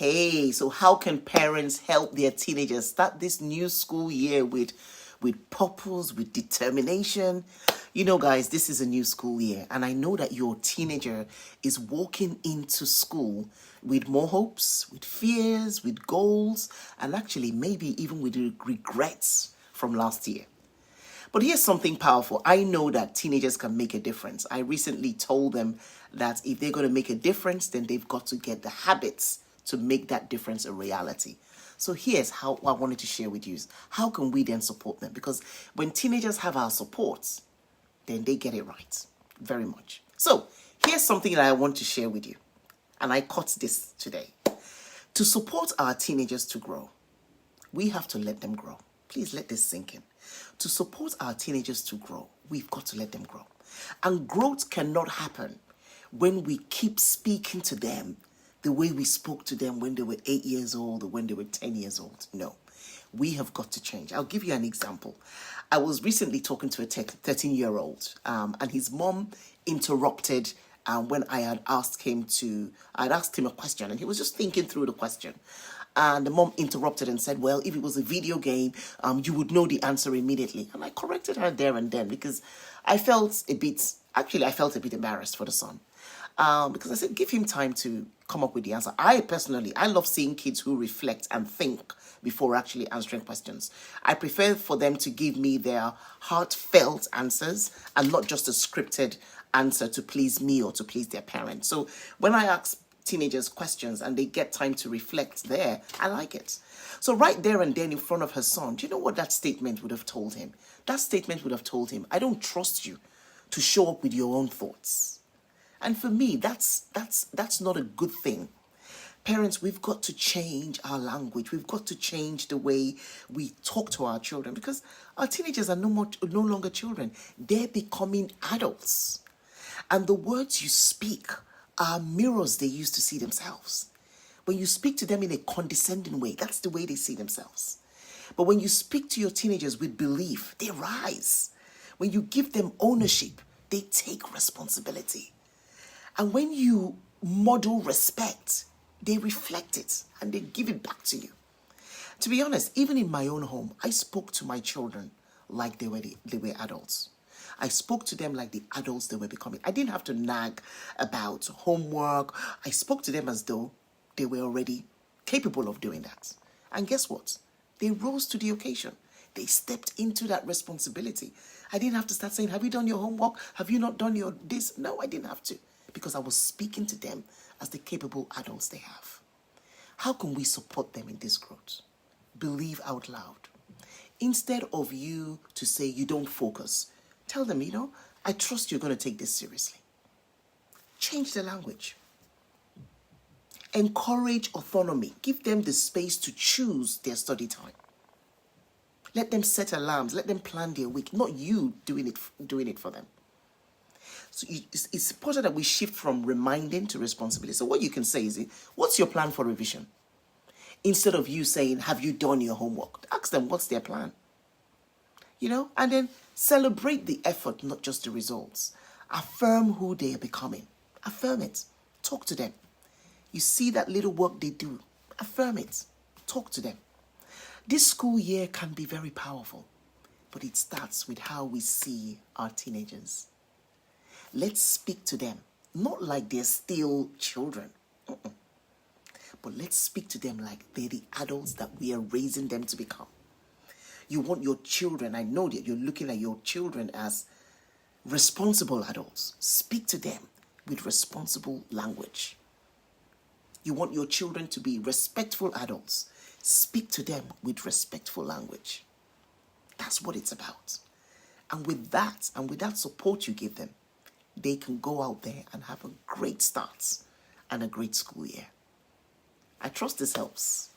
Hey, so how can parents help their teenagers start this new school year with purpose, with determination? You know, guys, this is a new school year, and I know that your teenager is walking into school with more hopes, with fears, with goals, and actually maybe even with regrets from last year. But here's something powerful. I know that teenagers can make a difference. I recently told them that if they're going to make a difference, then they've got to get the habits to make that difference a reality. So here's how I wanted to share with you. How can we then support them? Because when teenagers have our support, then they get it right. Very much. So here's something that I want to share with you. And I caught this today. To support our teenagers to grow, we have to let them grow. Please let this sink in. To support our teenagers to grow, we've got to let them grow. And growth cannot happen when we keep speaking to them the way we spoke to them when they were 8 years old or when they were 10 years old. No, we have got to change. I'll give you an example. I was recently talking to a 13-year-old and his mom interrupted when I had asked him a question, and he was just thinking through the question. And the mom interrupted and said, well, if it was a video game, you would know the answer immediately. And I corrected her there and then because I felt a bit embarrassed for the son. Because I said, give him time to come up with the answer. I love seeing kids who reflect and think before actually answering questions. I prefer for them to give me their heartfelt answers and not just a scripted answer to please me or to please their parents. So when I ask teenagers questions and they get time to reflect there, I like it. So right there and then in front of her son, do you know what that statement would have told him? That statement would have told him, I don't trust you to show up with your own thoughts. And for me, that's not a good thing. Parents, we've got to change our language. We've got to change the way we talk to our children because our teenagers are no longer children. They're becoming adults. And the words you speak are mirrors they use to see themselves. When you speak to them in a condescending way, that's the way they see themselves. But when you speak to your teenagers with belief, they rise. When you give them ownership, they take responsibility. And when you model respect, they reflect it and they give it back to you. To be honest, even in my own home, I spoke to my children like they were adults. I spoke to them like the adults they were becoming. I didn't have to nag about homework. I spoke to them as though they were already capable of doing that. And guess what? They rose to the occasion. They stepped into that responsibility. I didn't have to start saying, have you done your homework? Have you not done your this? No, I didn't have to. Because I was speaking to them as the capable adults they have. How can we support them in this growth? Believe out loud. Instead of you to say you don't focus, tell them, I trust you're going to take this seriously. Change the language. Encourage autonomy. Give them the space to choose their study time. Let them set alarms. Let them plan their week. Not you doing it for them. So it's important that we shift from reminding to responsibility. So what you can say is, what's your plan for revision? Instead of you saying, have you done your homework? Ask them what's their plan. And then celebrate the effort, not just the results. Affirm who they are becoming. Affirm it. Talk to them. You see that little work they do. Affirm it. Talk to them. This school year can be very powerful, but it starts with how we see our teenagers. Let's speak to them, not like they're still children, but let's speak to them like they're the adults that we are raising them to become. You want your children, I know that you're looking at your children as responsible adults. Speak to them with responsible language. You want your children to be respectful adults. Speak to them with respectful language. That's what it's about. And with that support you give them, they can go out there and have a great start and a great school year. I trust this helps.